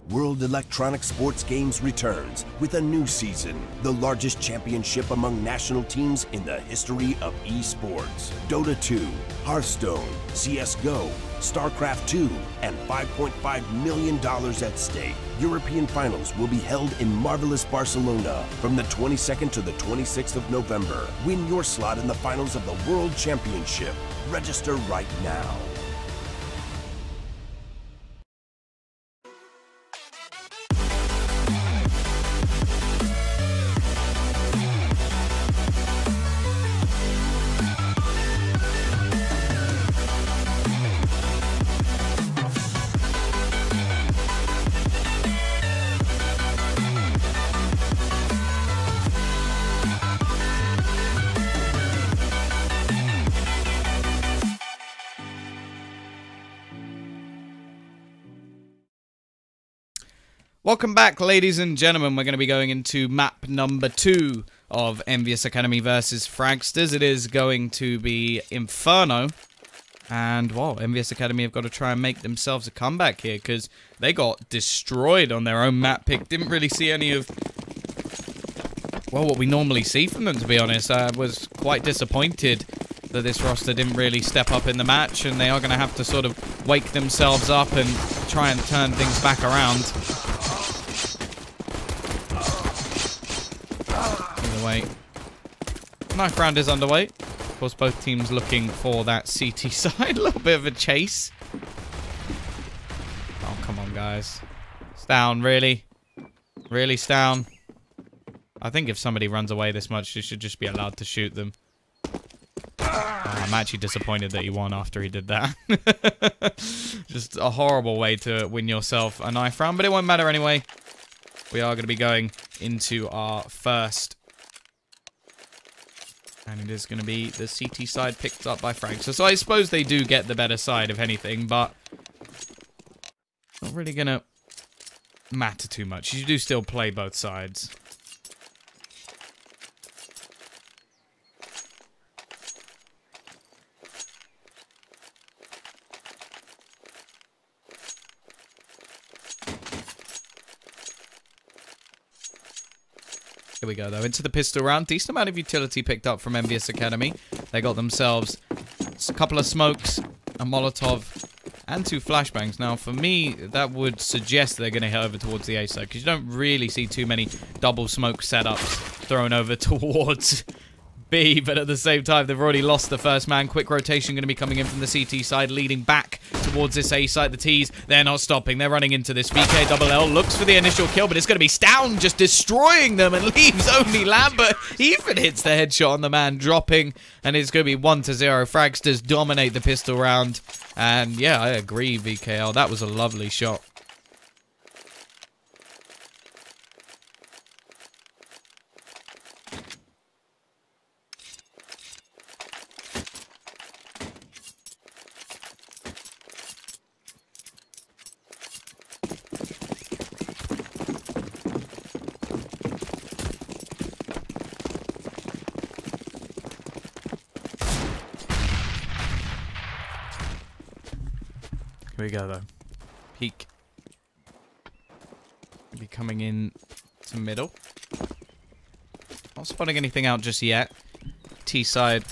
World Electronic Sports Games returns with a new season, the largest championship among national teams in the history of esports. Dota 2, Hearthstone, CSGO, StarCraft 2, and $5.5 million at stake. European finals will be held in marvelous Barcelona from the 22nd to the 26th of November. Win your slot in the finals of the World Championship. Register right now. Welcome back, ladies and gentlemen. We're going to be going into map number 2 of EnVyUs Academy versus Fragsters. It is going to be Inferno. And, wow, EnVyUs Academy have got to try and make themselves a comeback here because they got destroyed on their own map pick. Didn't really see any of, well, what we normally see from them, to be honest. I was quite disappointed that this roster didn't really step up in the match, and they are going to have to sort of wake themselves up and try and turn things back around. Way. Knife round is underway. Of course, both teams looking for that CT side. A little bit of a chase. Oh, come on, guys. It's down, really? Really, it's down? I think if somebody runs away this much, you should just be allowed to shoot them. I'm actually disappointed that he won after he did that. Just a horrible way to win yourself a knife round, but it won't matter anyway. We are going to be going into our first. And it is going to be the CT side picked up by Fragsters. So I suppose they do get the better side, if anything, but not really going to matter too much. You do still play both sides. Here we go, though, into the pistol round. Decent amount of utility picked up from EnVyUs Academy. They got themselves a couple of smokes, a Molotov, and 2 flashbangs. Now, for me, that would suggest they're going to head over towards the A side, because you don't really see too many double smoke setups thrown over towards B, but at the same time, they've already lost the first man. Quick rotation going to be coming in from the CT side, leading back towards this A side. The T's, they're not stopping. They're running into this. VK looks for the initial kill, but it's going to be Stown just destroying them and leaves only Lambert. He even hits the headshot on the man, dropping, and it's going to be 1-0. Fragsters dominate the pistol round, and yeah, I agree, VKL. That was a lovely shot. Here we go, though. Peek. Be coming in to middle. Not spotting anything out just yet. T side.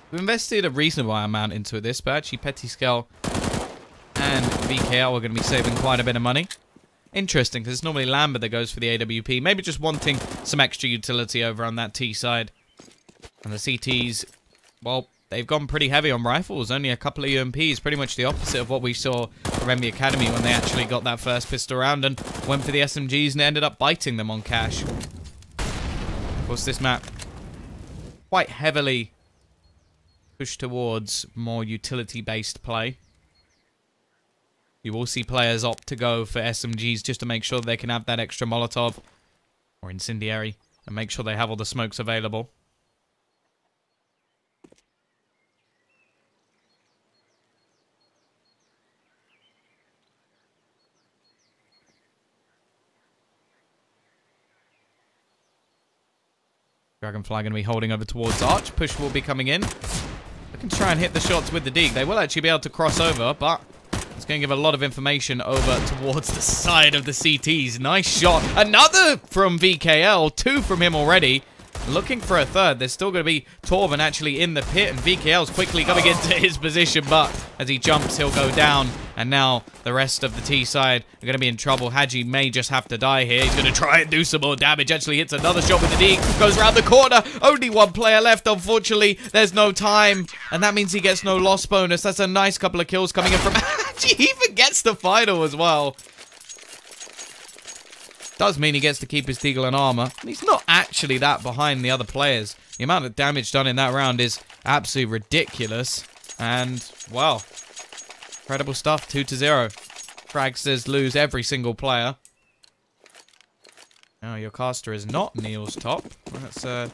We've invested a reasonable amount into this, but actually Petty Skull and VKL are going to be saving quite a bit of money. Interesting, because it's normally Lambert that goes for the AWP. Maybe just wanting some extra utility over on that T side. And the CTs, well, they've gone pretty heavy on rifles, only a couple of UMPs, pretty much the opposite of what we saw from EnVyUs Academy when they actually got that first pistol round and went for the SMGs and ended up biting them on cash. Of course, this map quite heavily pushed towards more utility-based play. You will see players opt to go for SMGs just to make sure they can have that extra Molotov or incendiary and make sure they have all the smokes available. Dragonfly going to be holding over towards Arch. Push will be coming in. Looking to try and hit the shots with the Deke. They will actually be able to cross over, but it's going to give a lot of information over towards the side of the CTs. Nice shot. Another from VKL. 2 from him already. Looking for a third. There's still going to be Torben actually in the pit, and VKL's quickly coming into his position, but as he jumps, he'll go down, and now the rest of the T side are going to be in trouble. Haji may just have to die here. He's going to try and do some more damage. Actually hits another shot with the D, goes around the corner. Only one player left, unfortunately. There's no time, and that means he gets no loss bonus. That's a nice couple of kills coming in from Haji. He even gets the final as well. Does mean he gets to keep his Deagle and armor. And he's not actually that behind the other players. The amount of damage done in that round is absolutely ridiculous. And, well, incredible stuff. 2-0. Fragsters lose every single player. Now, your caster is not Neil's top. That's,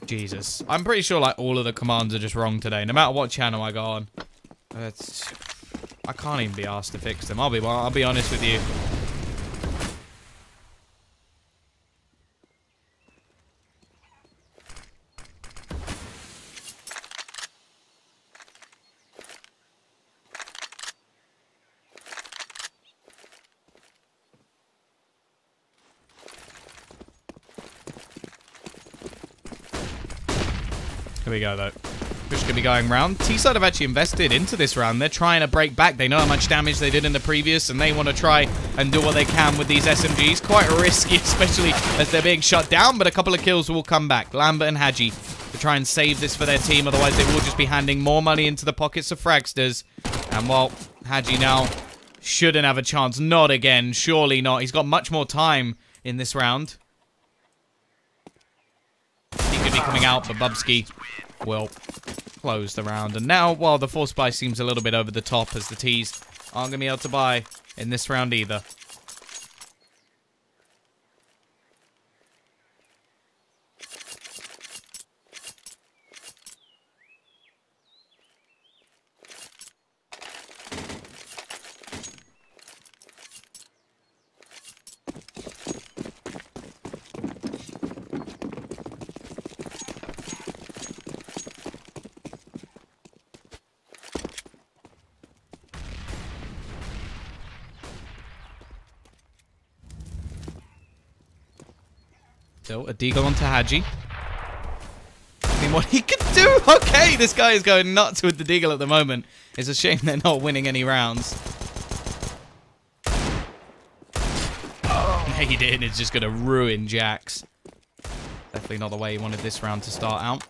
Jesus. I'm pretty sure, like, all of the commands are just wrong today. No matter what channel I go on. I can't even be asked to fix them. I'll be honest with you. Here we go, though. Push going to be going round. T-side have actually invested into this round. They're trying to break back. They know how much damage they did in the previous, and they want to try and do what they can with these SMGs. Quite risky, especially as they're being shut down, but a couple of kills will come back. Lambert and Haji to try and save this for their team. Otherwise, they will just be handing more money into the pockets of Fragsters. And while Haji now shouldn't have a chance. Not again. Surely not. He's got much more time in this round. He could be coming out, but Bubsky will close the round. And now, well, the force buy seems a little bit over the top as the T's aren't going to be able to buy in this round either. Still, a Deagle onto Haji. I mean, what he could do? Okay, this guy is going nuts with the Deagle at the moment. It's a shame they're not winning any rounds. Made in is just going to ruin Jax. Definitely not the way he wanted this round to start out.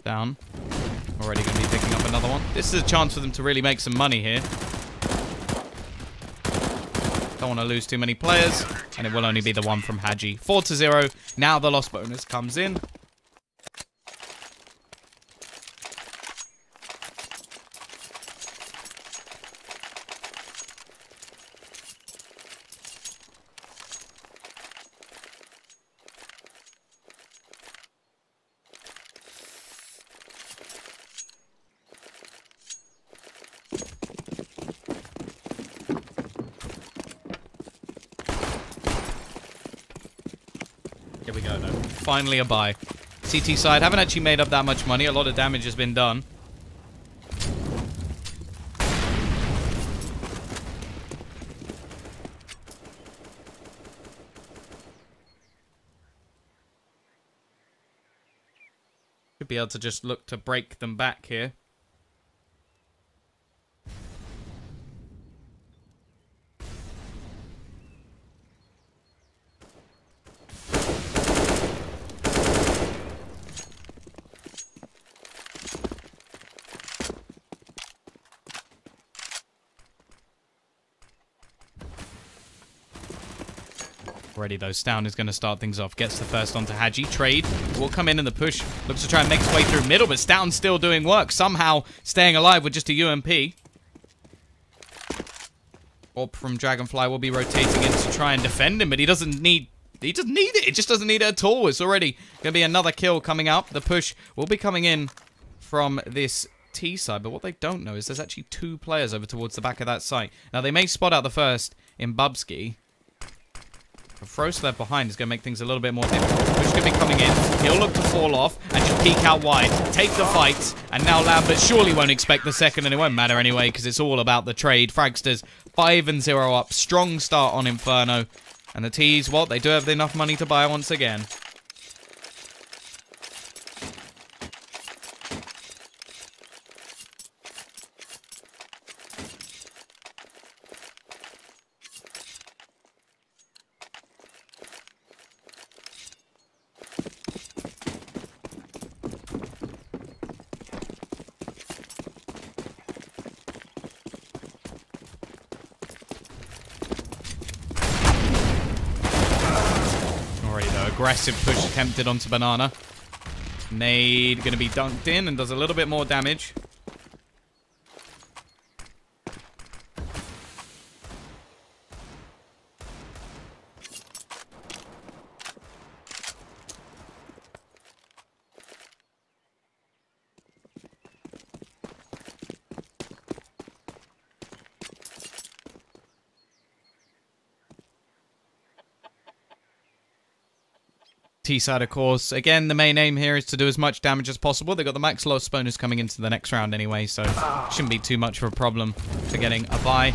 Down. Already going to be picking up another one. This is a chance for them to really make some money here. Don't want to lose too many players. And it will only be the one from Haji. 4-0. Now the loss bonus comes in. Here we go, though. Finally a buy. CT side haven't actually made up that much money. A lot of damage has been done. Should be able to just look to break them back here. Already, though, Stown is going to start things off. Gets the first onto Haji. Trade will come in the push. Looks to try and make his way through middle, but Stown's still doing work. Somehow staying alive with just a UMP. Orb from Dragonfly will be rotating in to try and defend him, but he doesn't need... He doesn't need it. It just doesn't need it at all. It's already going to be another kill coming up. The push will be coming in from this T side, but what they don't know is there's actually 2 players over towards the back of that site. Now, they may spot out the first in Bubsky. Frost left behind is going to make things a little bit more difficult. Push going to be coming in. He'll look to fall off and just peek out wide. Take the fight. And now Lambert surely won't expect the second, and it won't matter anyway because it's all about the trade. Fragsters 5-0 up. Strong start on Inferno. And the T's, well, they do have enough money to buy once again. Aggressive push attempted onto Banana. Nade going to be dunked in and does a little bit more damage. T-side, of course. Again, the main aim here is to do as much damage as possible. They've got the max loss bonus coming into the next round anyway, so shouldn't be too much of a problem for getting a buy.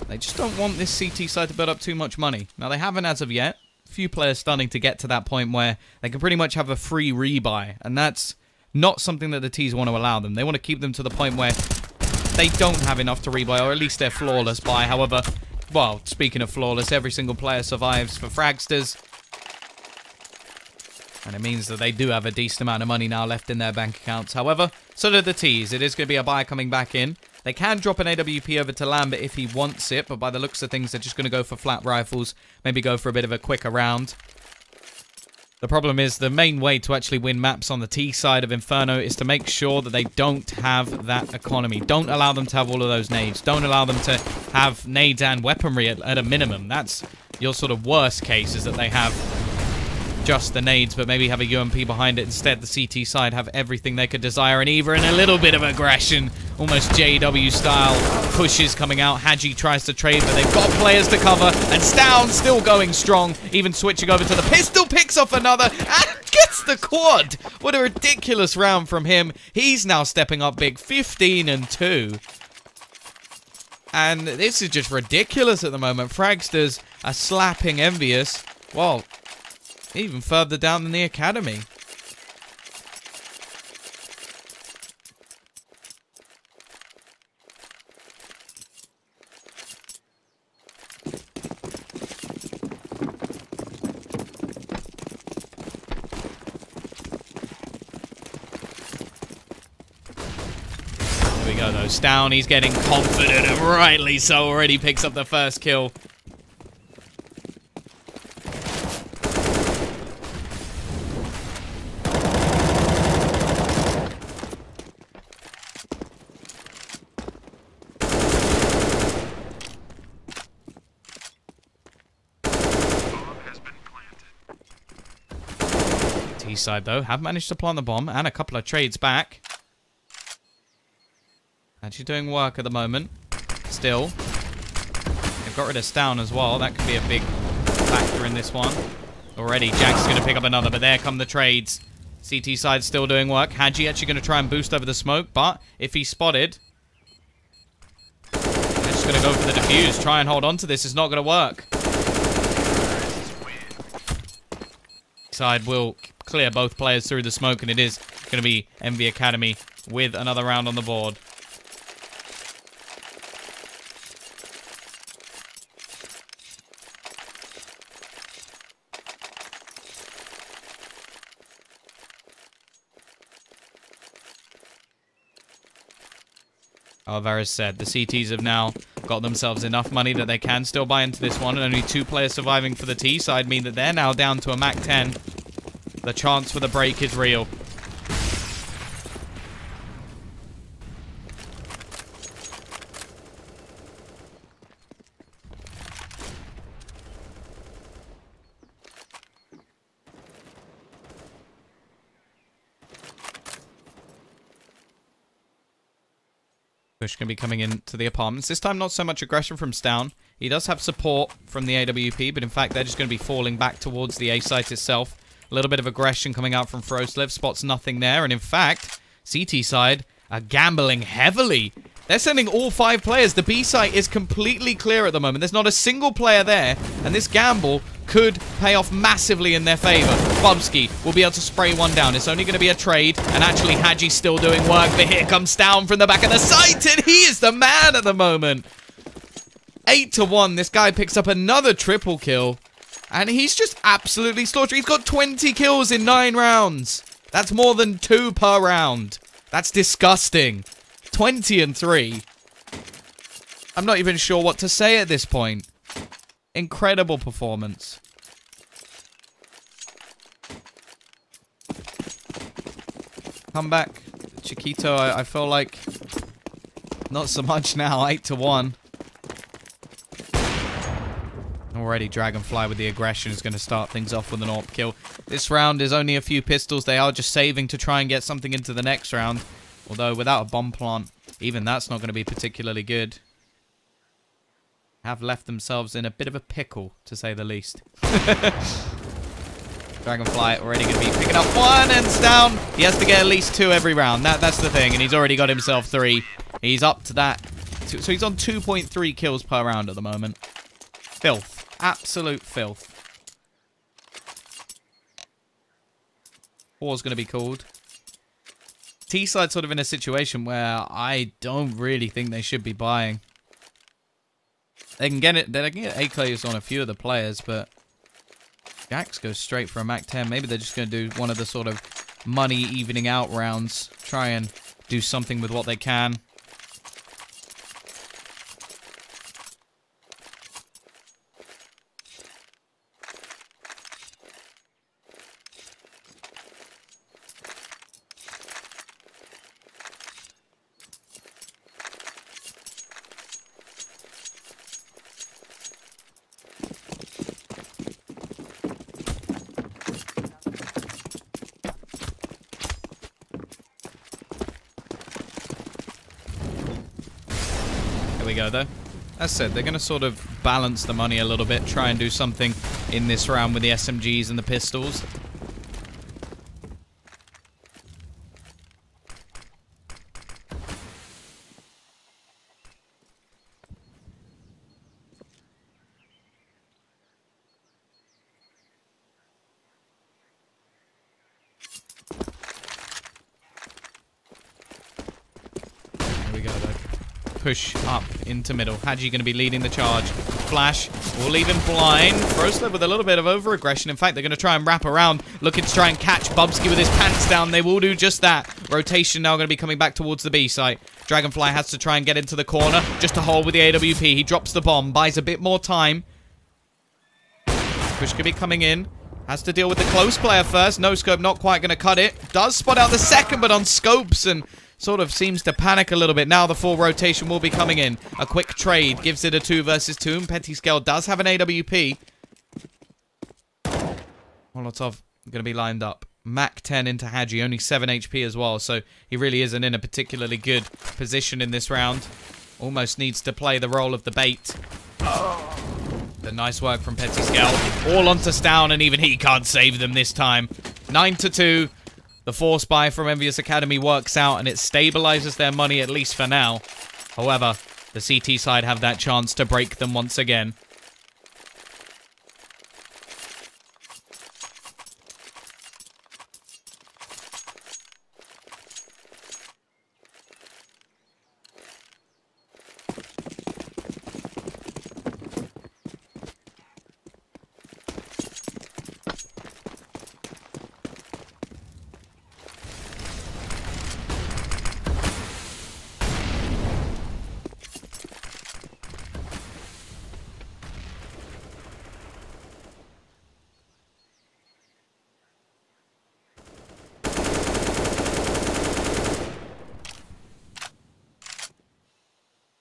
They just don't want this CT side to build up too much money. Now, they haven't as of yet. A few players starting to get to that point where they can pretty much have a free rebuy, and that's not something that the T's want to allow them. They want to keep them to the point where they don't have enough to rebuy, or at least they're flawless buy. However, well, speaking of flawless, every single player survives for Fragsters. And it means that they do have a decent amount of money now left in their bank accounts. However, so do the T's. It is going to be a buy coming back in. They can drop an AWP over to Lambert if he wants it, but by the looks of things, they're just going to go for flat rifles. Maybe go for a bit of a quicker round. The problem is the main way to actually win maps on the T side of Inferno is to make sure that they don't have that economy. Don't allow them to have all of those nades. Don't allow them to have nades and weaponry at a minimum. That's your sort of worst case, is that they have just the nades, but maybe have a UMP behind it. Instead, the CT side have everything they could desire, and even a little bit of aggression, almost JW style pushes coming out. Hadji tries to trade, but they've got players to cover, and Stown still going strong, even switching over to the pistol, picks off another, and gets the quad. What a ridiculous round from him. He's now stepping up big, 15-2. And this is just ridiculous at the moment. Fragsters are slapping EnVyUs. Well, even further down than the academy. Here we go though. Stown, he's getting confident, and rightly so, already picks up the first kill. Side though have managed to plant the bomb and a couple of trades back. Actually doing work at the moment. Still, they've got rid of Stown as well. That could be a big factor in this one. Already Jack's going to pick up another, but there come the trades. CT side still doing work. Hadji actually going to try and boost over the smoke, but if he's spotted, they're just going to go for the defuse. Try and hold on to this. It's not going to work. Side will clear both players through the smoke, and it is going to be EnVyUs Academy with another round on the board. Alvarez said the CTs have now got themselves enough money that they can still buy into this one, and only 2 players surviving for the T side mean that they're now down to a Mac 10. The chance for the break is real. Push going to be coming into the apartments. This time, not so much aggression from Stown. He does have support from the AWP, but in fact, they're just going to be falling back towards the A site itself. A little bit of aggression coming out from Froslev. Spots nothing there, and in fact, CT side are gambling heavily. They're sending all 5 players. The B site is completely clear at the moment. There's not a single player there, and this gamble could pay off massively in their favor. Bubsky will be able to spray one down. It's only going to be a trade, and actually Hadji's still doing work, but here comes Down from the back of the site, and he is the man at the moment. 8-1. This guy picks up another triple kill, and he's just absolutely slaughtering. He's got 20 kills in 9 rounds. That's more than 2 per round. That's disgusting. 20-3. I'm not even sure what to say at this point. Incredible performance. Come back. Chiquito, I feel like not so much now. 8-1. Already Dragonfly with the aggression is going to start things off with an AWP kill. This round is only a few pistols. They are just saving to try and get something into the next round. Although without a bomb plant, even that's not going to be particularly good. Have left themselves in a bit of a pickle, to say the least. Dragonfly already going to be picking up 1 and it's down. He has to get at least 2 every round. That's the thing, and he's already got himself 3. He's up to that. So he's on 2.3 kills per round at the moment. Filth. Absolute filth. 4's going to be called. T-side sort of in a situation where I don't really think they should be buying. They can get it. They can get A-clays on a few of the players, but Jax goes straight for a MAC-10. Maybe they're just going to do one of the sort of money evening out rounds. Try and do something with what they can. We go though. As said, they're going to sort of balance the money a little bit, try and do something in this round with the SMGs and the pistols. Here we go though. Push up into middle. Hadji going to be leading the charge. Flash will leave him blind. Froslev with a little bit of over-aggression. In fact, they're going to try and wrap around, looking to try and catch Bubsky with his pants down. They will do just that. Rotation now going to be coming back towards the B site. Dragonfly has to try and get into the corner. Just a hole with the AWP. He drops the bomb. Buys a bit more time. Push could be coming in. Has to deal with the close player first. No scope, not quite going to cut it. Does spot out the second, but on scopes and sort of seems to panic a little bit. Now the full rotation will be coming in. A quick trade gives it a 2 versus 2. And Petty Scale does have an AWP. Molotov going to be lined up. Mac 10 into Hadji, only 7 HP as well. So he really isn't in a particularly good position in this round. Almost needs to play the role of the bait. The nice work from Petty Scale. All onto Stown, and even he can't save them this time. 9-2. The force buy from EnVyUs Academy works out, and it stabilizes their money, at least for now. However, the CT side have that chance to break them once again.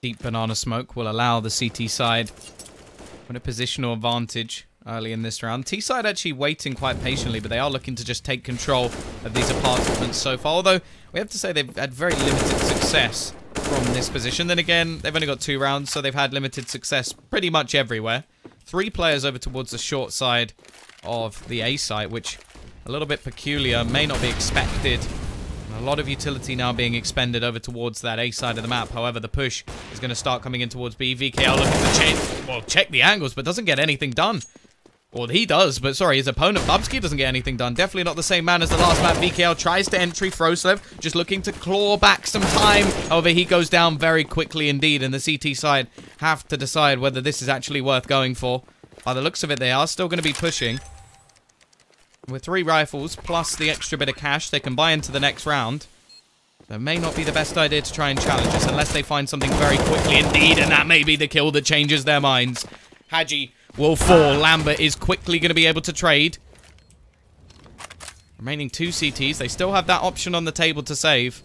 Deep banana smoke will allow the CT side in a positional advantage early in this round. T side actually waiting quite patiently, but they are looking to just take control of these apartments so far. Although we have to say they've had very limited success from this position. Then again, they've only got 2 rounds, so they've had limited success pretty much everywhere. 3 players over towards the short side of the A site, which a little bit peculiar, may not be expected. A lot of utility now being expended over towards that A side of the map. However, the push is going to start coming in towards B. VKL looking to check the angles, but doesn't get anything done. Or he does, but sorry, his opponent, Bubsky, doesn't get anything done. Definitely not the same man as the last map. VKL tries to entry. Froslev just looking to claw back some time. However, he goes down very quickly indeed, and the CT side have to decide whether this is actually worth going for. By the looks of it, they are still going to be pushing. With 3 rifles, plus the extra bit of cash, they can buy into the next round. That may not be the best idea to try and challenge us, unless they find something very quickly indeed, and that may be the kill that changes their minds. Hadji will fall. Lambert is quickly going to be able to trade. Remaining 2 CTs. They still have that option on the table to save.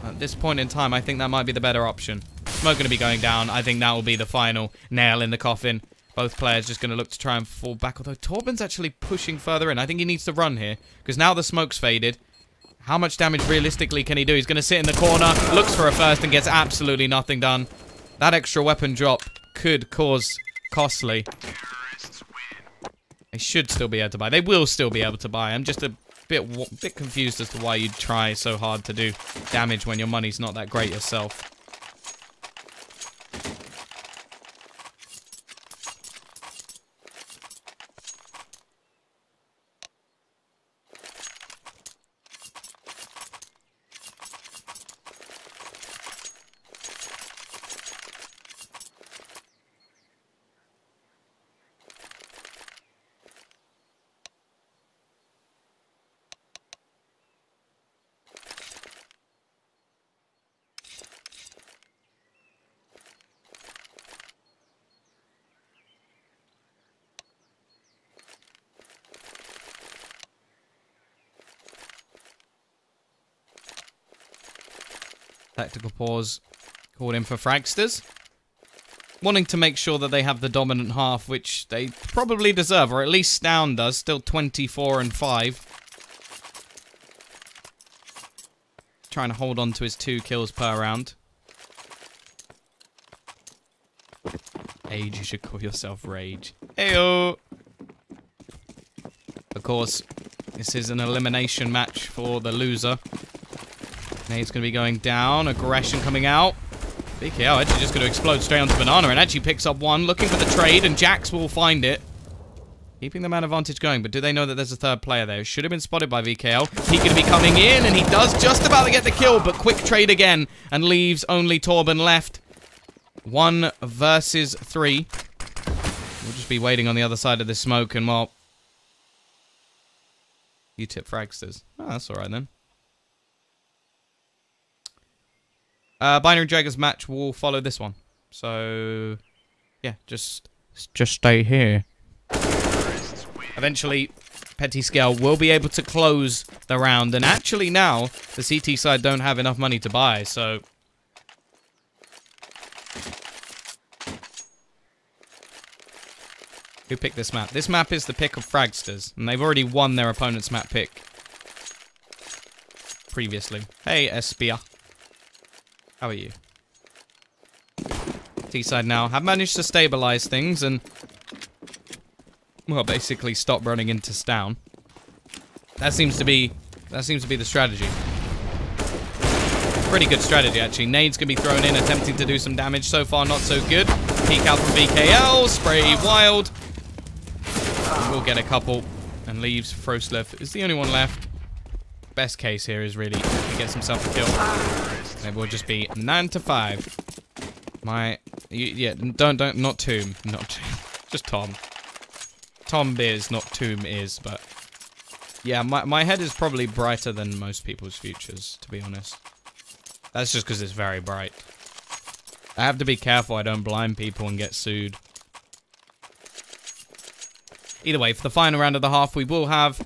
At this point in time, I think that might be the better option. Smoke going to be going down. I think that will be the final nail in the coffin. Both players just going to look to try and fall back. Although Torben's actually pushing further in. I think he needs to run here. Because now the smoke's faded. How much damage realistically can he do? He's going to sit in the corner. Looks for a first and gets absolutely nothing done. That extra weapon drop could cause costly. They should still be able to buy. They will still be able to buy. I'm just a bit confused as to why you'd try so hard to do damage when your money's not that great yourself. Tactical pause called in for Fragsters. Wanting to make sure that they have the dominant half, which they probably deserve, or at least Stown does. Still 24-5. Trying to hold on to his 2 kills per round. Age, you should call yourself Rage. Heyo! Of course, this is an elimination match for the loser. Nade's going to be going down. Aggression coming out. BKL actually just going to explode straight onto Banana and actually picks up 1. Looking for the trade, and Jax will find it. Keeping the man advantage going, but do they know that there's a 3rd player there? Should have been spotted by VKL. He going to be coming in, and he does just about to get the kill, but quick trade again, and leaves only Torben left. 1 versus 3. We'll just be waiting on the other side of this smoke, and well... You tip Fragsters. Oh, that's alright then. Binary Jaggers match will follow this one. So, yeah, just stay here. Eventually, Petty Scale will be able to close the round. And actually now, the CT side don't have enough money to buy, so... Who picked this map? This map is the pick of Fragsters, and they've already won their opponent's map pick previously. Hey, Espia. How are you? T-side now have managed to stabilize things and, well, basically stop running into Stown. That seems to be the strategy. Pretty good strategy, actually. Nade's gonna be thrown in, attempting to do some damage. So far, not so good. Peek out from VKL, spray wild. We'll get a couple and leaves. Froslev is the only one left. Best case here is really he gets himself a kill. It will just be 9-5. Yeah, not Tomb, just Tom. Tom Beers, not Tomb is, but yeah, my head is probably brighter than most people's futures, to be honest. That's just because it's very bright. I have to be careful I don't blind people and get sued. Either way, for the final round of the half, we will have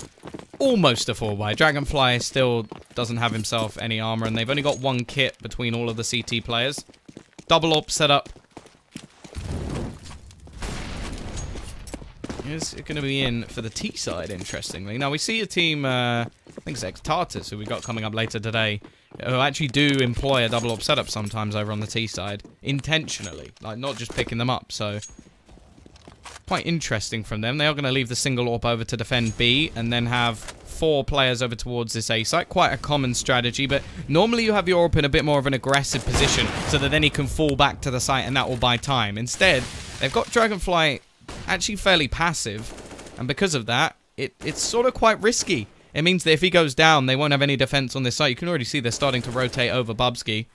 almost a 4x. Dragonfly still doesn't have himself any armor, and they've only got 1 kit between all of the CT players. Double AWP set up. is going to be in for the T side, interestingly. Now, we see a team, I think it's X-Tartus, who we got coming up later today, who actually do employ a double AWP setup sometimes over on the T side, intentionally, like not just picking them up, so quite interesting from them. They are going to leave the single AWP over to defend B, and then have 4 players over towards this A site. Quite a common strategy, but normally you have your AWP in a bit more of an aggressive position, so that then he can fall back to the site, and that will buy time. Instead, they've got Dragonfly actually fairly passive, and because of that, it's sort of quite risky. It means that if he goes down, they won't have any defense on this site. You can already see they're starting to rotate over Bubsky.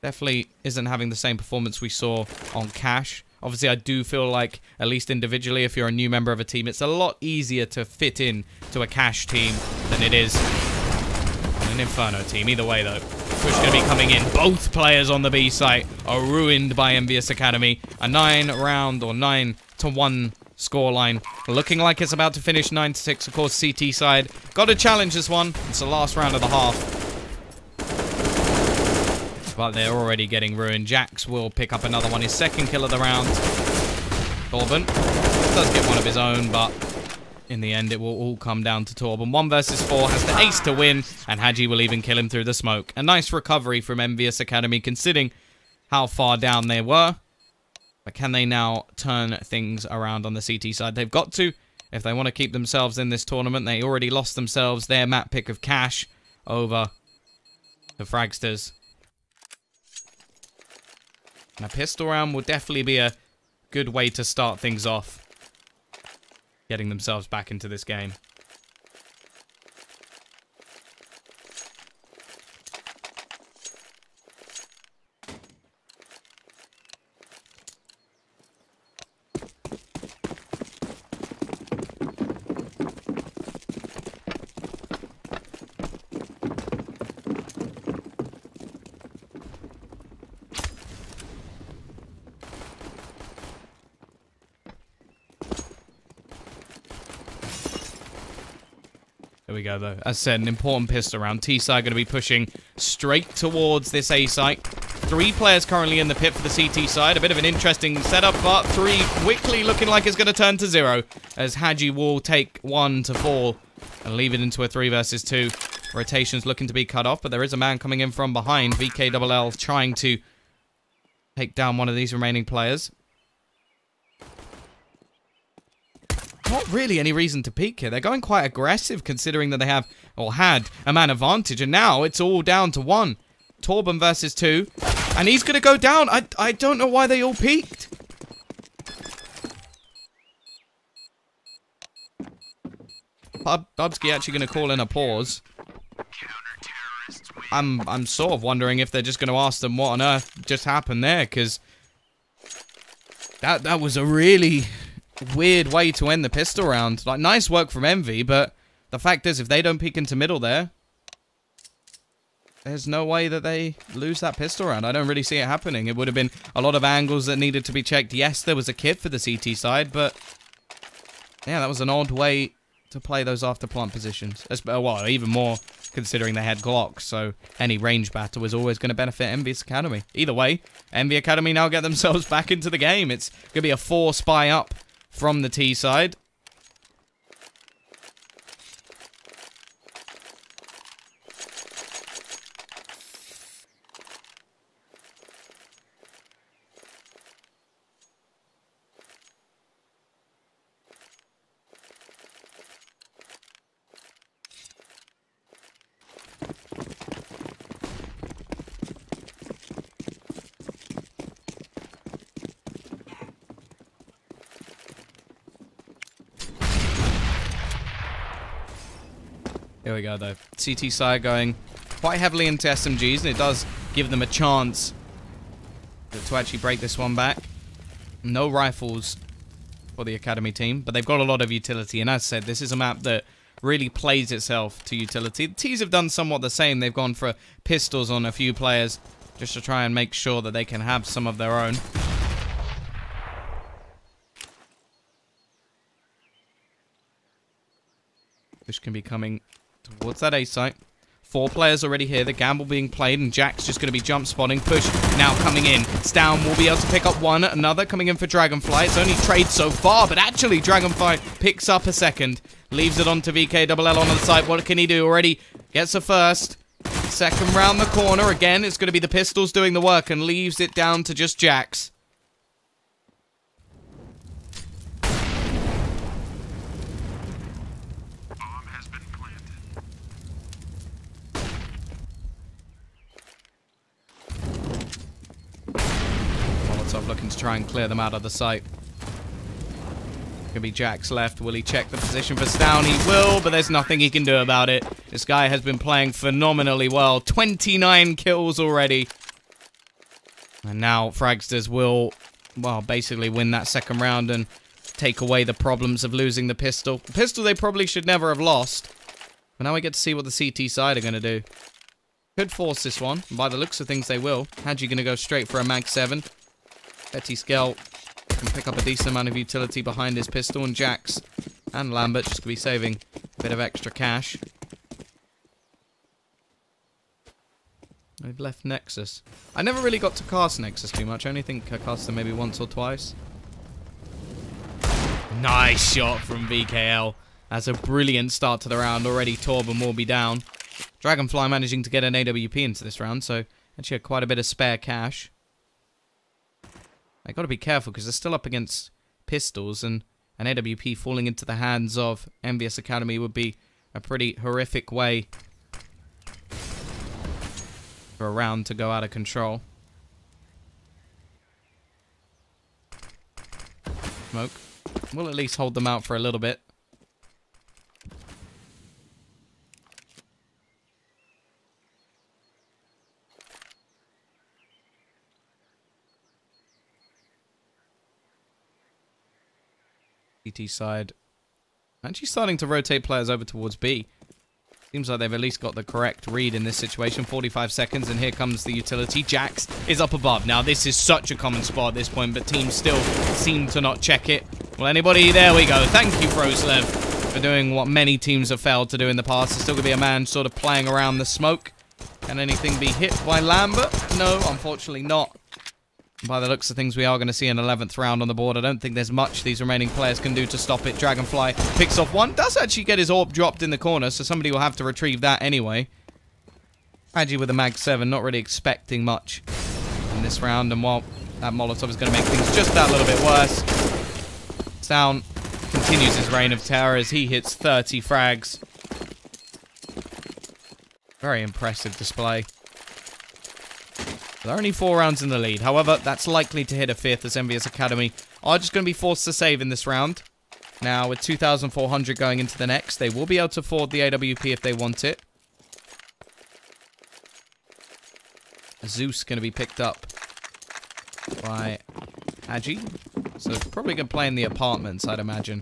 Definitely isn't having the same performance we saw on Cash. Obviously, I do feel like, at least individually, if you're a new member of a team, it's a lot easier to fit in to a Cash team than it is an Inferno team. Either way, though, push going to be coming in. Both players on the B site are ruined by EnVyUs Academy. A 9-round or 9-1 scoreline. Looking like it's about to finish 9-6. Of course, CT side got to challenge this one. It's the last round of the half. But they're already getting ruined. Jax will pick up another one. His second kill of the round. Torben does get one of his own, but in the end, it will all come down to Torben. 1 versus 4 has the ace to win, and Haji will even kill him through the smoke. A nice recovery from EnVyUs Academy, considering how far down they were. But can they now turn things around on the CT side? They've got to, if they want to keep themselves in this tournament. They already lost themselves their map pick of Cash over the Fragsters. And a pistol round will definitely be a good way to start things off, getting themselves back into this game. There we go, though. As said, an important pistol round. T-side going to be pushing straight towards this A site. 3 players currently in the pit for the CT side. A bit of an interesting setup, but 3 quickly looking like it's going to turn to 0. As Haji will take 1 to fall and leave it into a 3 versus 2. Rotation's looking to be cut off, but there is a man coming in from behind. VKLL trying to take down one of these remaining players. Not really any reason to peek here. They're going quite aggressive considering that they have, or had, a man advantage. And now it's all down to 1. Torben versus 2. And he's going to go down. I don't know why they all peeked. Bubsky actually going to call in a pause. I'm sort of wondering if they're just going to ask them what on earth just happened there. Because that was a really weird way to end the pistol round. Like, nice work from Envy, but the fact is, if they don't peek into middle there, there's no way that they lose that pistol round. I don't really see it happening. It would have been a lot of angles that needed to be checked. Yes, there was a kit for the CT side, but yeah, that was an odd way to play those after plant positions. Well, even more considering they had Glocks, so any range battle was always going to benefit EnVyUs Academy. Either way, EnVy Academy now get themselves back into the game. It's going to be a 4 spy up from the T side. Here we go, though. CT side going quite heavily into SMGs, and it does give them a chance to actually break this one back. No rifles for the Academy team, but they've got a lot of utility, and as said, this is a map that really plays itself to utility. The T's have done somewhat the same. They've gone for pistols on a few players just to try and make sure that they can have some of their own. This can be coming towards that A site. 4 players already here. The gamble being played, and Jack's just going to be jump spotting. Push now coming in. Stown will be able to pick up one. Another coming in for Dragonfly. It's only trade so far, but actually Dragonfly picks up a second. Leaves it on to VKLL on the side. What can he do? Already gets a first. Second round the corner. Again, it's going to be the pistols doing the work and leaves it down to just Jax. Looking to try and clear them out of the site. Could be Jax left. Will he check the position for Stown? He will, but there's nothing he can do about it. This guy has been playing phenomenally well. 29 kills already. And now Fragsters will, well, basically win that second round and take away the problems of losing the pistol. The pistol they probably should never have lost. But now we get to see what the CT side are going to do. Could force this one. And by the looks of things, they will. Hadji going to go straight for a Mag 7. Petty Skell can pick up a decent amount of utility behind his pistol, and Jax and Lambert just to be saving a bit of extra cash. They've left Nexus. I never really got to cast Nexus too much. I only think I cast them maybe once or twice. Nice shot from VKL. That's a brilliant start to the round. Already Torben will be down. Dragonfly managing to get an AWP into this round, so actually had quite a bit of spare cash. I got to be careful because they're still up against pistols, and an AWP falling into the hands of EnVyUs Academy would be a pretty horrific way for a round to go out of control. Smoke. We'll at least hold them out for a little bit. CT side. Actually starting to rotate players over towards B. Seems like they've at least got the correct read in this situation. 45 seconds, and here comes the utility. Jax is up above. Now, this is such a common spot at this point, but teams still seem to not check it. Well, anybody? There we go. Thank you, Froslev, for doing what many teams have failed to do in the past. There's still going to be a man sort of playing around the smoke. Can anything be hit by Lambert? No, unfortunately not. By the looks of things, we are going to see an 11th round on the board. I don't think there's much these remaining players can do to stop it. Dragonfly picks off one. Does actually get his orb dropped in the corner, so somebody will have to retrieve that anyway. Hadji with a Mag 7, not really expecting much in this round. And while that Molotov is going to make things just that little bit worse, Sound continues his reign of terror as he hits 30 frags. Very impressive display. There are only 4 rounds in the lead. However, that's likely to hit a 5th as EnVyUs Academy are just going to be forced to save in this round. Now, with 2,400 going into the next, they will be able to afford the AWP if they want it. Zeus going to be picked up by Hadji. So probably going to play in the apartments, I'd imagine.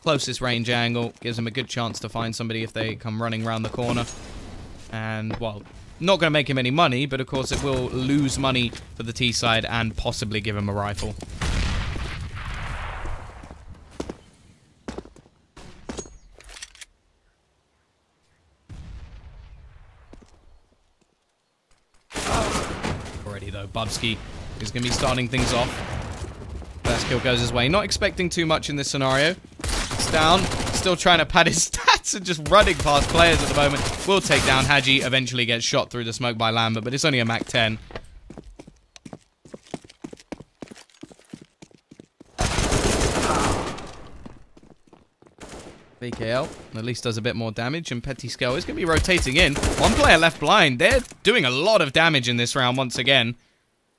Closest range angle gives them a good chance to find somebody if they come running around the corner. And, well, not going to make him any money, but of course it will lose money for the T side and possibly give him a rifle. Already though, Bubsky is going to be starting things off. First kill goes his way. Not expecting too much in this scenario. It's down. Still trying to pad his stats and just running past players at the moment. Will take down Hadji. Eventually gets shot through the smoke by Lambert, but it's only a Mac 10. VKL at least does a bit more damage, and Petty Scale is going to be rotating in. One player left blind. They're doing a lot of damage in this round once again.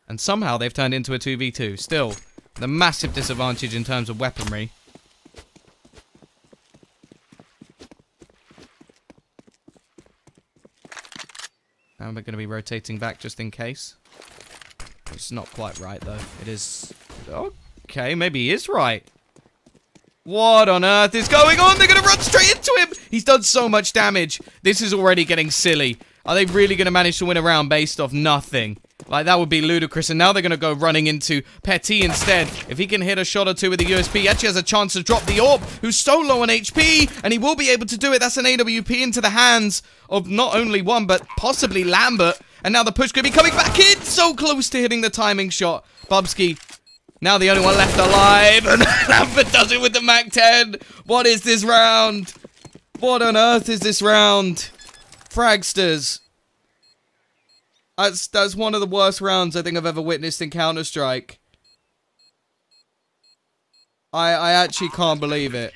And somehow they've turned into a 2v2. Still, the massive disadvantage in terms of weaponry. And we're going to be rotating back just in case. It's not quite right, though. It is... Okay, maybe he is right. What on earth is going on? They're going to run straight into him! He's done so much damage. This is already getting silly. Are they really going to manage to win a round based off nothing? Like, that would be ludicrous. And now they're going to go running into Petit instead. If he can hit a shot or two with the USP, he actually has a chance to drop the Orb, who's so low on HP, and he will be able to do it. That's an AWP into the hands of not only one, but possibly Lambert. And now the push could be coming back in. So close to hitting the timing shot. Bubsky, now the only one left alive. And Lambert does it with the MAC-10. What is this round? What on earth is this round? Fragsters. That's one of the worst rounds I think I've ever witnessed in Counter-Strike. I actually can't believe it.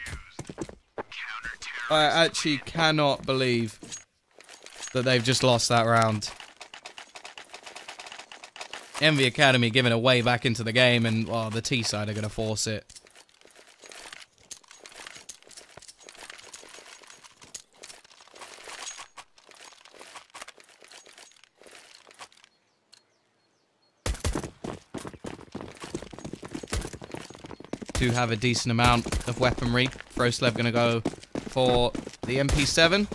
I actually cannot believe that they've just lost that round. EnVy Academy giving a way back into the game, and well, the T side are going to force it. To have a decent amount of weaponry. Frostlev going to go for the MP7.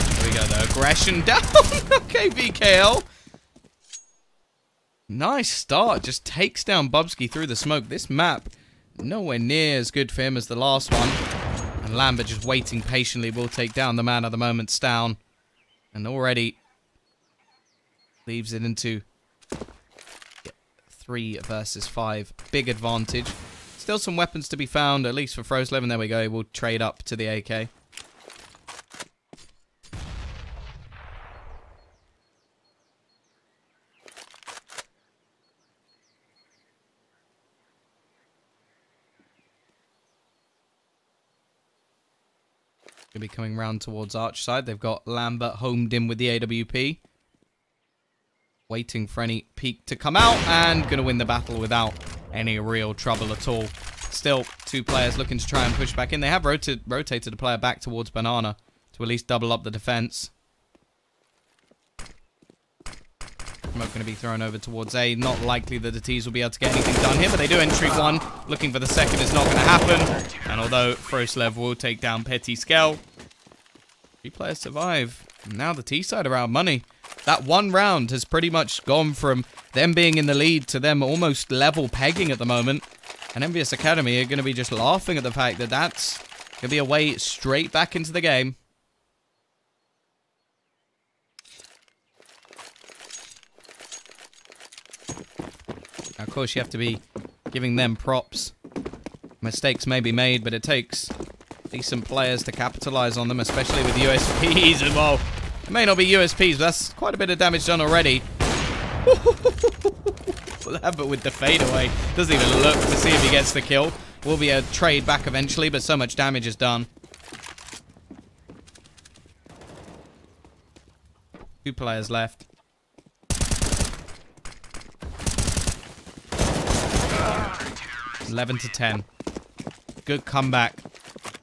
There we go, the aggression down. Okay, VKL. Nice start. Just takes down Bubsky through the smoke. This map, nowhere near as good for him as the last one. And Lambert just waiting patiently will take down the man at the moment, Stown. And already leaves it into 3 versus 5. Big advantage. Still some weapons to be found, at least for Frostlev. And there we go, we'll trade up to the AK. Going to be coming round towards Arch side. They've got Lambert homed in with the AWP. Waiting for any peek to come out. And going to win the battle without any real trouble at all. Still, 2 players looking to try and push back in. They have rotated a player back towards Banana to at least double up the defense. Smoke going to be thrown over towards A. Not likely that the T's will be able to get anything done here, but they do entry 1. Looking for the second is not going to happen. And although Frostlev will take down Petit Skell, 3 players survive. And now the T side are out of money. That one round has pretty much gone from them being in the lead to them almost level pegging at the moment. And EnVyUs Academy are going to be just laughing at the fact that that's going to be a way straight back into the game. Now, of course, you have to be giving them props. Mistakes may be made, but it takes decent players to capitalize on them, especially with USPs as well. It may not be USPs, but that's quite a bit of damage done already. Lambert with the fadeaway. Doesn't even look to see if he gets the kill. Will be a trade back eventually, but so much damage is done. 2 players left. $11-10. Good comeback.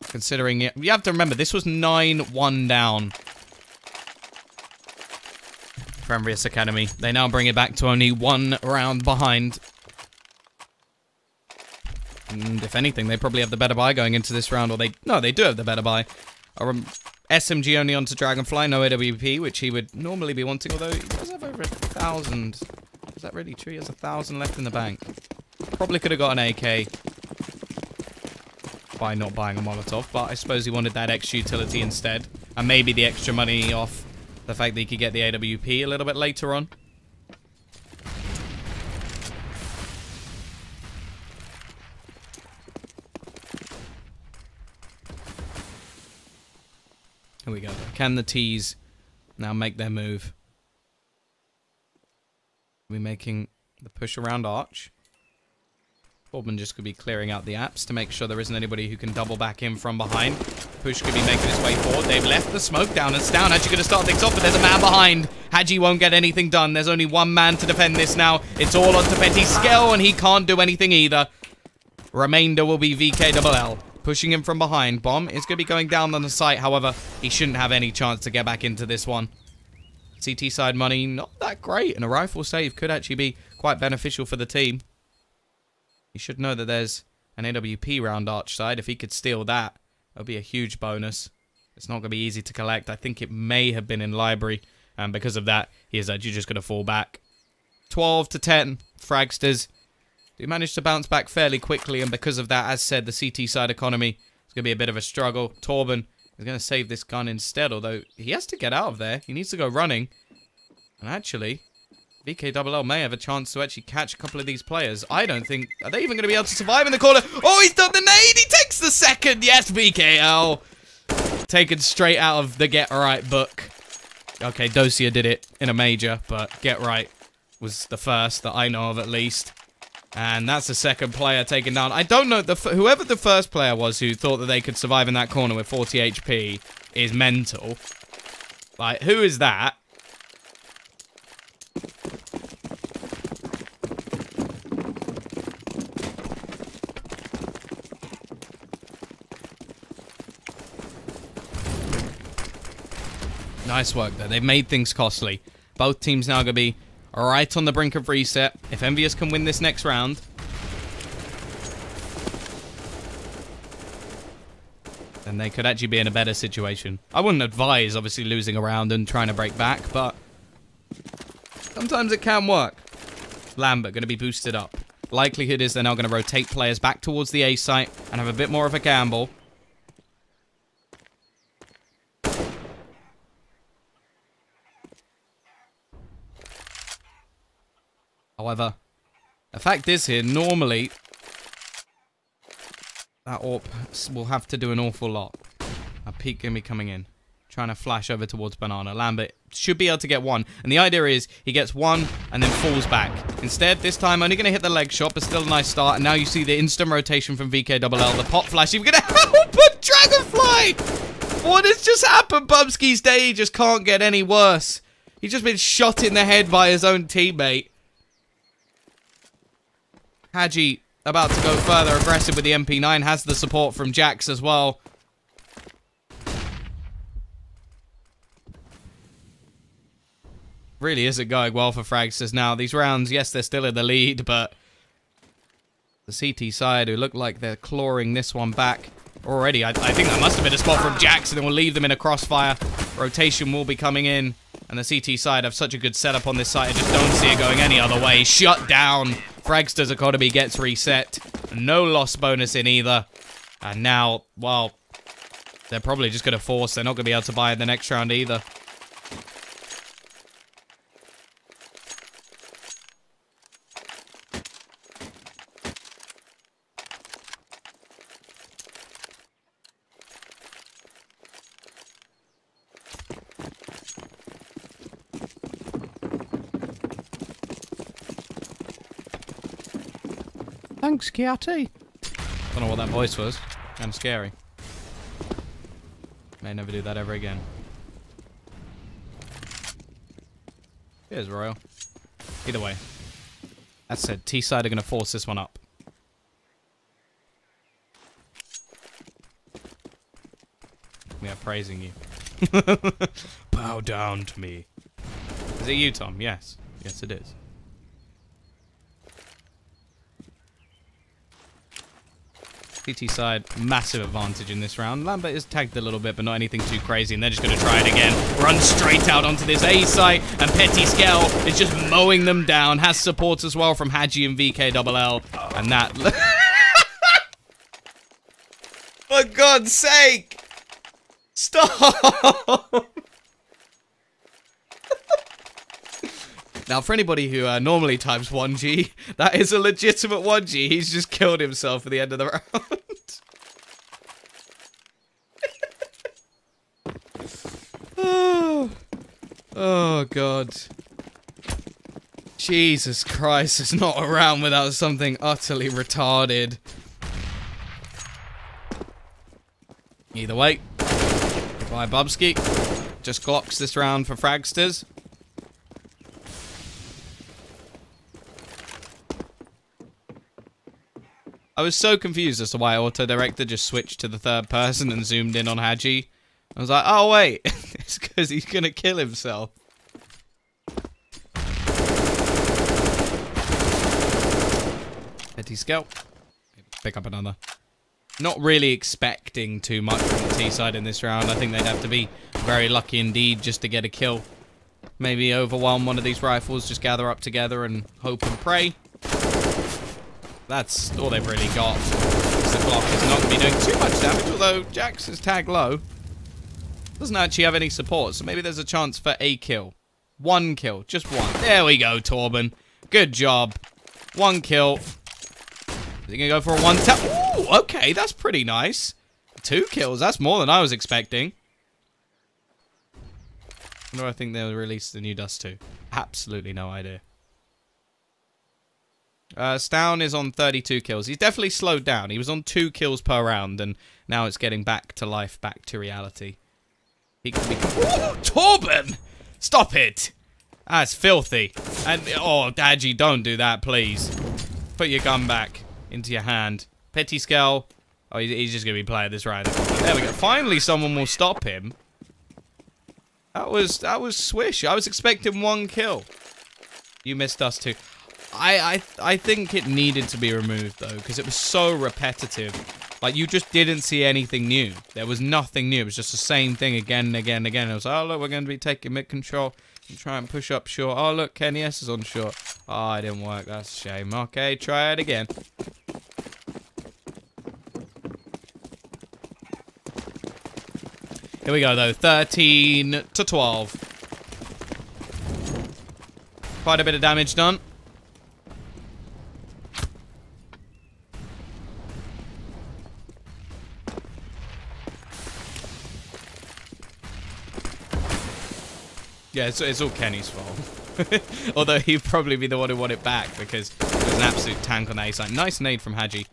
Considering it. You have to remember, this was 9-1 down. For EnVyUs Academy. They now bring it back to only 1 round behind. And if anything, they probably have the better buy going into this round. Or no, they do have the better buy. SMG only onto Dragonfly, no AWP, which he would normally be wanting. Although he does have over 1,000. Is that really true? He has 1,000 left in the bank. Probably could have got an AK by not buying a Molotov, but I suppose he wanted that extra utility instead. And maybe the extra money off the fact that he could get the AWP a little bit later on. Here we go. Can the T's now make their move? We're making the push around Arch. Boardman just could be clearing out the apps to make sure there isn't anybody who can double back in from behind. Push could be making his way forward. They've left the smoke down, and Stown actually going to start things off, but there's a man behind. Hadji won't get anything done. There's only 1 man to defend this now. It's all onto Petit Skell, and he can't do anything either. Remainder will be VKLL. Pushing him from behind. Bomb is going to be going down on the site. However, he shouldn't have any chance to get back into this one. CT side money, not that great. And a rifle save could actually be quite beneficial for the team. He should know that there's an AWP round arch side. If he could steal that, that would be a huge bonus. It's not going to be easy to collect. I think it may have been in library. And because of that, he is actually just going to fall back. 12 to 10. Fragsters do manage to bounce back fairly quickly. And because of that, as said, the CT side economy is going to be a bit of a struggle. Torben is going to save this gun instead. Although he has to get out of there. He needs to go running. And actually, VKLL may have a chance to actually catch a couple of these players. I don't think... Are they even going to be able to survive in the corner? Oh, he's done the nade! He takes the second! Yes, VKL! Taken straight out of the Get Right book. Okay, Dosia did it in a major, but Get Right was the first that I know of at least. And that's the second player taken down. I don't know, whoever the first player was who thought that they could survive in that corner with 40 HP is mental. Like, who is that? Nice work there. They've made things costly. Both teams now going to be right on the brink of reset. If EnVyUs can win this next round, then they could actually be in a better situation. I wouldn't advise, obviously, losing a round and trying to break back, but sometimes it can work. Lambert going to be boosted up. Likelihood is they're now going to rotate players back towards the A site and have a bit more of a gamble. However, the fact is here, normally, that AWP will have to do an awful lot. A peek going to be coming in. Trying to flash over towards Banana. Lambert should be able to get one. And the idea is, he gets one and then falls back. Instead, this time, only going to hit the leg shot, but still a nice start. And now you see the instant rotation from VKLL. The pop flash, even going to help a Dragonfly! What has just happened? Bubsky's day just can't get any worse. He's just been shot in the head by his own teammate. Hadji about to go further aggressive with the MP9. Has the support from Jax as well. Really isn't going well for Fragsters now. These rounds, yes, they're still in the lead, but the CT side, who look like they're clawing this one back already. I think that must have been a spot from Jax, and it will leave them in a crossfire. Rotation will be coming in, and the CT side have such a good setup on this side. I just don't see it going any other way. Shut down. Fragsters economy gets reset. No loss bonus in either. And now, well, they're probably just going to force. They're not going to be able to buy in the next round either. Thanks, Kiati. Don't know what that voice was. Kind of scary. May never do that ever again. Here's Royal. Either way. That said, T-side are going to force this one up. We are praising you. Bow down to me. Is it you, Tom? Yes. Yes, it is. CT side, massive advantage in this round. Lambert is tagged a little bit, but not anything too crazy, and they're just going to try it again. Run straight out onto this A site, and Petty Skell is just mowing them down. Has support as well from Hadji and VKLL, and that... For God's sake! Stop! Now, for anybody who normally types 1G, that is a legitimate 1G. He's just killed himself at the end of the round. Oh, God. Jesus Christ, it's not a round without something utterly retarded. Either way. Goodbye, Bubsky. Just Glocks this round for Fragsters. I was so confused as to why Autodirector just switched to the third person and zoomed in on Hadji. I was like, oh wait, it's because he's gonna kill himself. Petty Petty Scout. Pick up another. Not really expecting too much from the T side in this round. I think they'd have to be very lucky indeed just to get a kill. Maybe overwhelm one of these rifles, just gather up together and hope and pray. That's all they've really got. The Glock is not going to be doing too much damage, although Jax is tagged low. Doesn't actually have any support, so maybe there's a chance for a kill. One kill, just one. There we go, Torben. Good job. One kill. Is he going to go for a one tap? Ooh, okay, that's pretty nice. 2 kills, that's more than I was expecting. When do I think they'll release the new Dust 2? Absolutely no idea. Stown is on 32 kills. He's definitely slowed down. He was on 2 kills per round, and now it's getting back to life, back to reality. He can be... Ooh, Torben! Stop it! That's filthy. And, oh, Dadgy, don't do that, please. Put your gun back into your hand. Petty Skull. Oh, he's just going to be playing this round. There we go. Finally, someone will stop him. That was swish. I was expecting 1 kill. You missed us too. I think it needed to be removed, though, because it was so repetitive. Like, you just didn't see anything new. There was nothing new. It was just the same thing again and again and again. It was, oh, look, we're going to be taking mid control and try and push up short. Oh, look, Kenny S is on short. Oh, it didn't work. That's a shame. Okay, try it again. Here we go, though. 13 to 12. Quite a bit of damage done. Yeah, it's all Kenny's fault. Although he'd probably be the one who won it back because it was an absolute tank on the A side. Nice nade from Haji.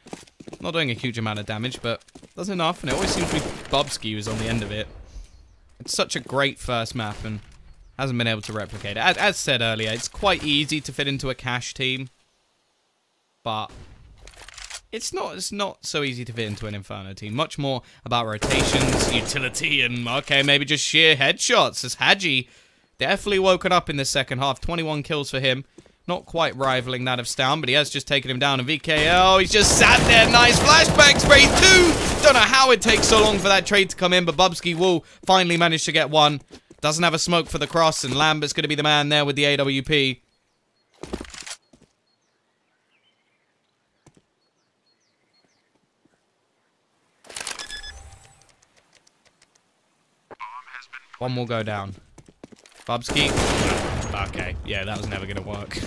Not doing a huge amount of damage, but does enough. And it always seems to be Bubsky who's on the end of it. It's such a great first map and hasn't been able to replicate it. As said earlier, it's quite easy to fit into a cash team. But it's not so easy to fit into an Inferno team. Much more about rotations, utility, and, okay, maybe just sheer headshots. As Haji definitely woken up in the second half. 21 kills for him. Not quite rivaling that of Stown, but he has just taken him down. And VKL, he's just sat there. Nice flashback spray too. Don't know how it takes so long for that trade to come in, but Bubsky will finally manage to get one. Doesn't have a smoke for the cross, and Lambert's going to be the man there with the AWP. One will go down. Bubsky. Okay, yeah, that was never going to work.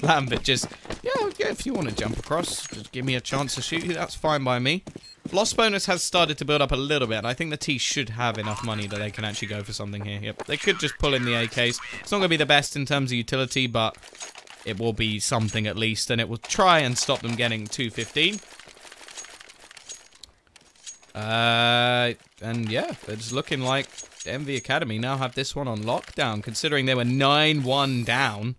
Lambert just, yeah, if you want to jump across, just give me a chance to shoot you, that's fine by me. Loss bonus has started to build up a little bit, and I think the T should have enough money that they can actually go for something here. Yep, they could just pull in the AKs. It's not going to be the best in terms of utility, but it will be something at least, and it will try and stop them getting 215. And yeah, it's looking like EnVy Academy now have this one on lockdown, considering they were 9-1 down.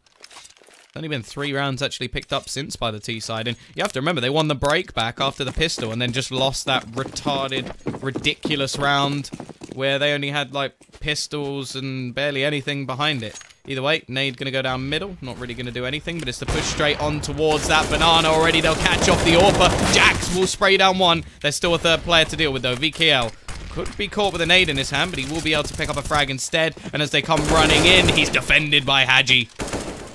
It's only been 3 rounds actually picked up since by the T side, and you have to remember they won the break back after the pistol and then just lost that retarded, ridiculous round where they only had like pistols and barely anything behind it. Either way, nade gonna go down middle, not really gonna do anything, but it's the push straight on towards that banana already. They'll catch off the AWPer. Jax will spray down one. There's still a third player to deal with though. VKL could be caught with a nade in his hand, but he will be able to pick up a frag instead. And as they come running in, he's defended by Haji.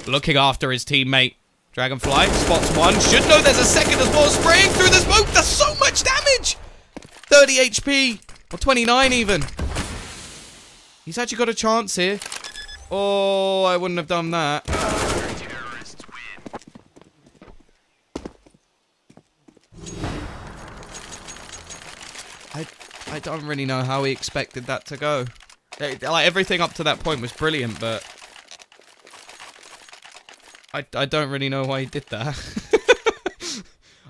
Looking after his teammate. Dragonfly spots one. Should know there's a second as well. Spraying through the smoke. That's so much damage. 30 HP. Or 29 even. He's actually got a chance here. Oh, I wouldn't have done that. I don't really know how he expected that to go. Like, everything up to that point was brilliant, but I don't really know why he did that.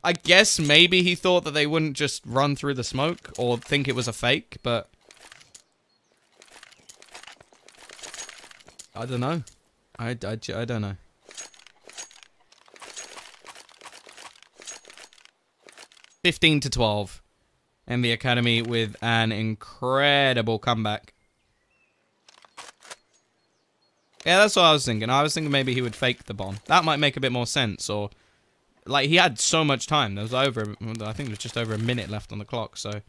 I guess maybe he thought that they wouldn't just run through the smoke or think it was a fake, but I don't know. I don't know. $15 to 12. EnVy Academy with an incredible comeback. Yeah, that's what I was thinking. I was thinking maybe he would fake the bomb. That might make a bit more sense, or like, he had so much time. There was I think it was just over a minute left on the clock, so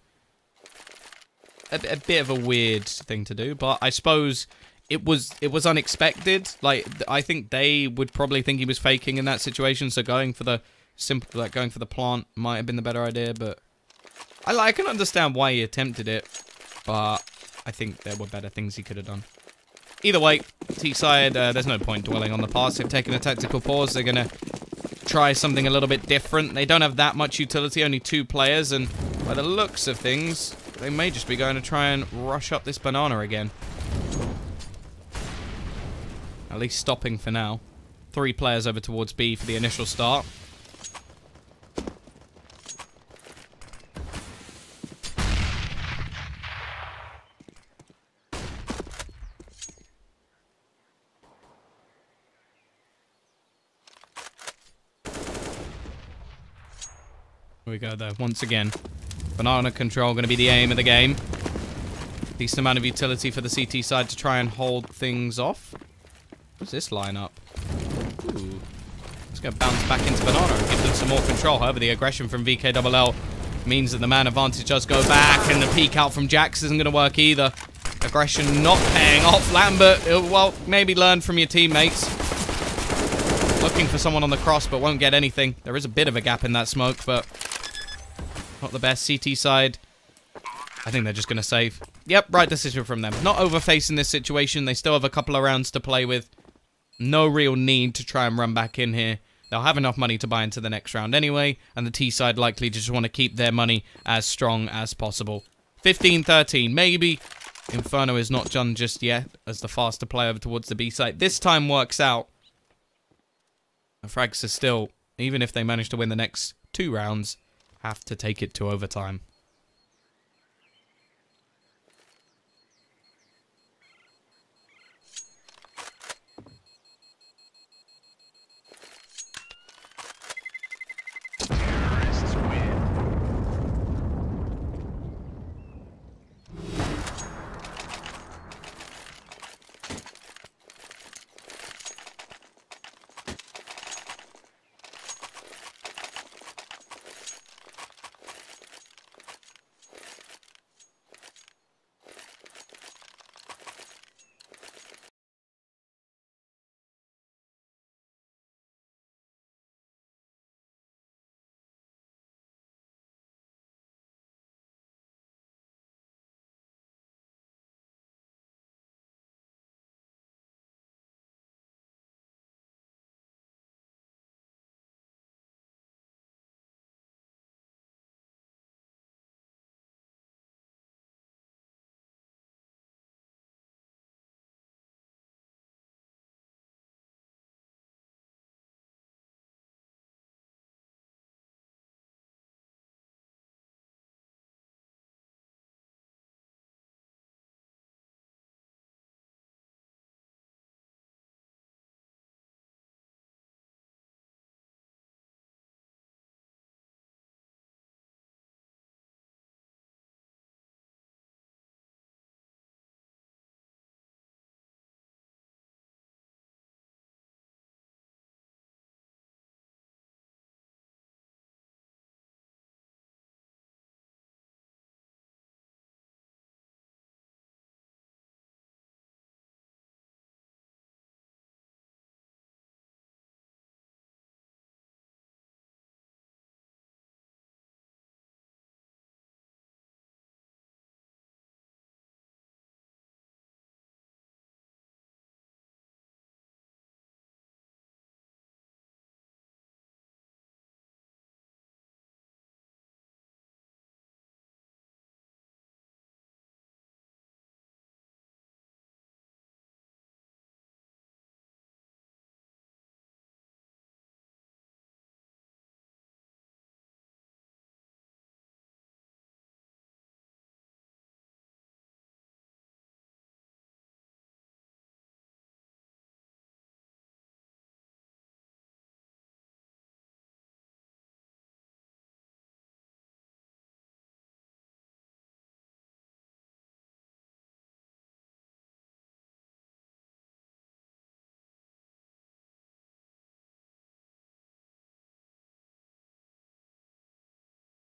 a bit of a weird thing to do, but I suppose it was unexpected. Like, I think they would probably think he was faking in that situation, so going for the going for the plant might have been the better idea, but I can understand why he attempted it, but I think there were better things he could have done. Either way, T-side, there's no point dwelling on the past. They've taken a tactical pause. They're going to try something a little bit different. They don't have that much utility, only 2 players, and by the looks of things, they may just be going to try and rush up this banana again. At least stopping for now. 3 players over towards B for the initial start. Here we go, though. Once again, banana control going to be the aim of the game. Decent amount of utility for the CT side to try and hold things off. What's this lineup? Ooh. It's going to bounce back into banana and give them some more control. However, the aggression from VKLL means that the man advantage does go back, and the peek out from Jax isn't going to work either. Aggression not paying off. Lambert, well, maybe learn from your teammates. Looking for someone on the cross, but won't get anything. There is a bit of a gap in that smoke, but not the best. CT side, I think they're just going to save. Yep, right decision from them. Not overfacing this situation. They still have a couple of rounds to play with. No real need to try and run back in here. They'll have enough money to buy into the next round anyway, and the T side likely just want to keep their money as strong as possible. 15-13, maybe. Inferno is not done just yet as the faster play over towards the B side. This time works out. The Fragsters still, even if they manage to win the next 2 rounds, have to take it to overtime.